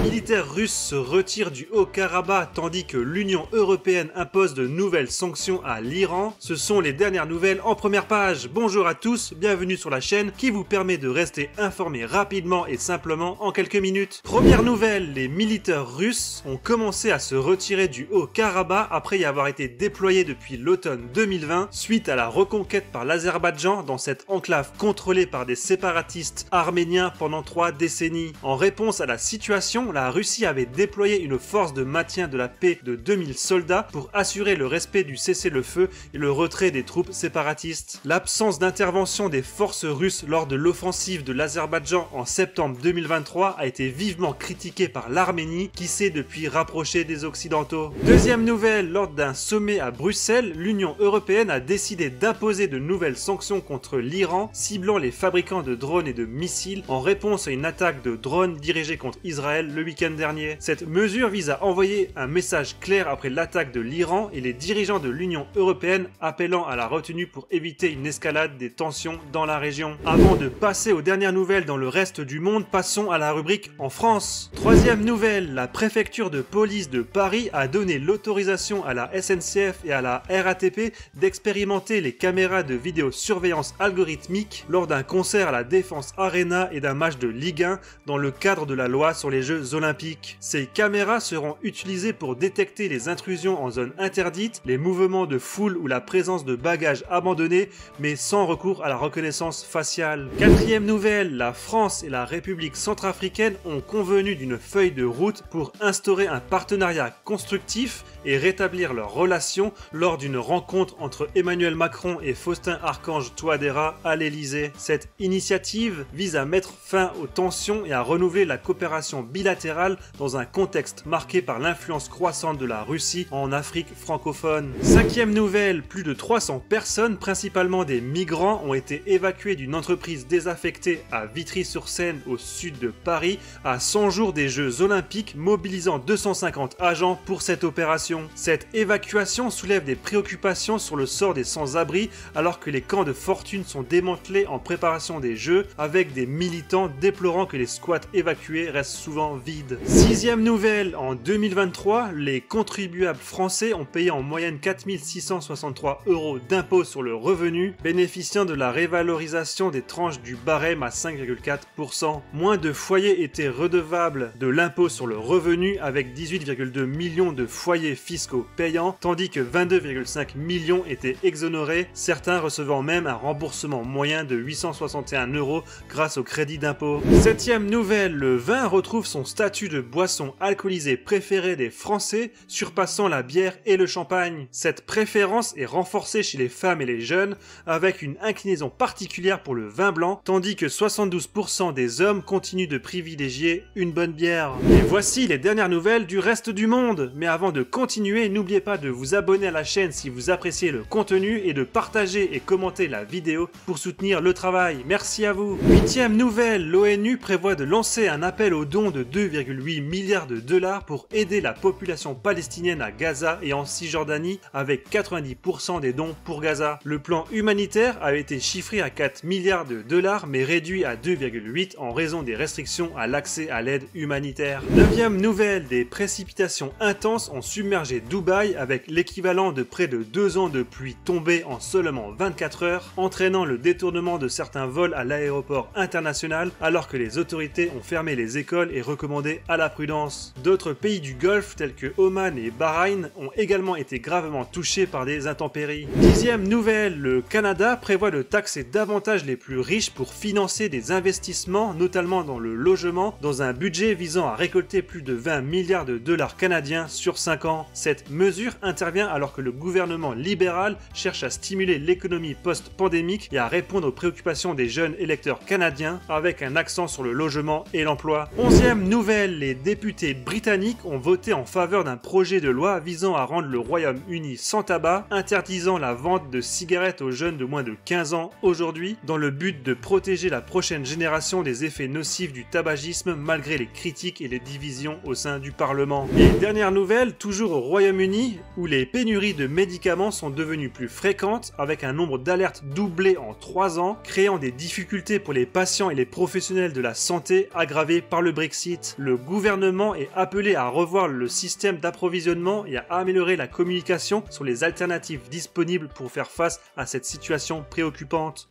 militaires russes se retirent du Haut-Karabakh tandis que l'Union européenne impose de nouvelles sanctions à l'Iran. Ce sont les dernières nouvelles en première page. Bonjour à tous, bienvenue sur la chaîne qui vous permet de rester informé rapidement et simplement en quelques minutes. Première nouvelle, les militaires russes ont commencé à se retirer du Haut-Karabakh après y avoir été déployés depuis l'automne 2020 suite à la reconquête par l'Azerbaïdjan dans cette enclave contrôlée par des séparatistes arméniens pendant 3 décennies. En réponse à la situation, la Russie avait déployé une force de maintien de la paix de 2000 soldats pour assurer le respect du cessez-le-feu et le retrait des troupes séparatistes. L'absence d'intervention des forces russes lors de l'offensive de l'Azerbaïdjan en septembre 2023 a été vivement critiquée par l'Arménie qui s'est depuis rapprochée des Occidentaux. Deuxième nouvelle, lors d'un sommet à Bruxelles, l'Union européenne a décidé d'imposer de nouvelles sanctions contre l'Iran, ciblant les fabricants de drones et de missiles en réponse à une attaque de drones dirigée contre Israël le week-end dernier. Cette mesure vise à envoyer un message clair après l'attaque de l'Iran et les dirigeants de l'Union européenne appelant à la retenue pour éviter une escalade des tensions dans la région. Avant de passer aux dernières nouvelles dans le reste du monde, passons à la rubrique en France. Troisième nouvelle, la préfecture de police de Paris a donné l'autorisation à la SNCF et à la RATP d'expérimenter les caméras de vidéosurveillance algorithmique lors d'un concert à la Défense Arena et d'un match de Ligue 1 dans le cadre de la loi sur les Jeux Olympiques. Ces caméras seront utilisées pour détecter les intrusions en zone interdite, les mouvements de foule ou la présence de bagages abandonnés, mais sans recours à la reconnaissance faciale. Quatrième nouvelle, la France et la République centrafricaine ont convenu d'une feuille de route pour instaurer un partenariat constructif et rétablir leurs relations lors d'une rencontre entre Emmanuel Macron et Faustin-Archange Touadéra à l'Elysée. Cette initiative vise à mettre fin aux tensions et à renouveler la coopération bilatérale dans un contexte marqué par l'influence croissante de la Russie en Afrique francophone. Cinquième nouvelle, plus de 300 personnes, principalement des migrants, ont été évacuées d'une entreprise désaffectée à Vitry-sur-Seine au sud de Paris à 100 jours des Jeux Olympiques, mobilisant 250 agents pour cette opération. Cette évacuation soulève des préoccupations sur le sort des sans-abri alors que les camps de fortune sont démantelés en préparation des Jeux avec des militants déplorant que les squats évacués restent souvent vides. Sixième nouvelle, en 2023, les contribuables français ont payé en moyenne 4 663 € d'impôt sur le revenu, bénéficiant de la révalorisation des tranches du barème à 5,4%. Moins de foyers étaient redevables de l'impôt sur le revenu avec 18,2 millions de foyers fiscaux payants, tandis que 22,5 millions étaient exonérés, certains recevant même un remboursement moyen de 861 € grâce au crédit d'impôt. Septième nouvelle, le vin retrouve son statut de boisson alcoolisée préférée des Français, surpassant la bière et le champagne. Cette préférence est renforcée chez les femmes et les jeunes, avec une inclinaison particulière pour le vin blanc, tandis que 72% des hommes continuent de privilégier une bonne bière. Et voici les dernières nouvelles du reste du monde. Mais avant de continuer, n'oubliez pas de vous abonner à la chaîne si vous appréciez le contenu et de partager et commenter la vidéo pour soutenir le travail. Merci à vous. Huitième nouvelle, l'ONU prévoit de lancer un appel aux dons de 2,8 milliards de dollars pour aider la population palestinienne à Gaza et en Cisjordanie avec 90% des dons pour Gaza. Le plan humanitaire a été chiffré à 4 milliards de dollars mais réduit à 2,8 en raison des restrictions à l'accès à l'aide humanitaire. Neuvième nouvelle, des précipitations intenses ont submergé Dubaï avec l'équivalent de près de 2 ans de pluie tombée en seulement 24 heures, entraînant le détournement de certains vols à l'aéroport international alors que les autorités ont fermé les écoles et recommandé à la prudence. D'autres pays du Golfe tels que Oman et Bahreïn ont également été gravement touchés par des intempéries. Dixième nouvelle, le Canada prévoit de taxer davantage les plus riches pour financer des investissements, notamment dans le logement, dans un budget visant à récolter plus de 20 milliards de dollars canadiens sur 5 ans. Cette mesure intervient alors que le gouvernement libéral cherche à stimuler l'économie post-pandémique et à répondre aux préoccupations des jeunes électeurs canadiens avec un accent sur le logement et l'emploi. Onzième nouvelle, les députés britanniques ont voté en faveur d'un projet de loi visant à rendre le Royaume-Uni sans tabac, interdisant la vente de cigarettes aux jeunes de moins de 15 ans aujourd'hui, dans le but de protéger la prochaine génération des effets nocifs du tabagisme malgré les critiques et les divisions au sein du Parlement. Et dernière nouvelle, toujours au Royaume-Uni, où les pénuries de médicaments sont devenues plus fréquentes avec un nombre d'alertes doublé en 3 ans, créant des difficultés pour les patients et les professionnels de la santé aggravées par le Brexit. suite, le gouvernement est appelé à revoir le système d'approvisionnement et à améliorer la communication sur les alternatives disponibles pour faire face à cette situation préoccupante.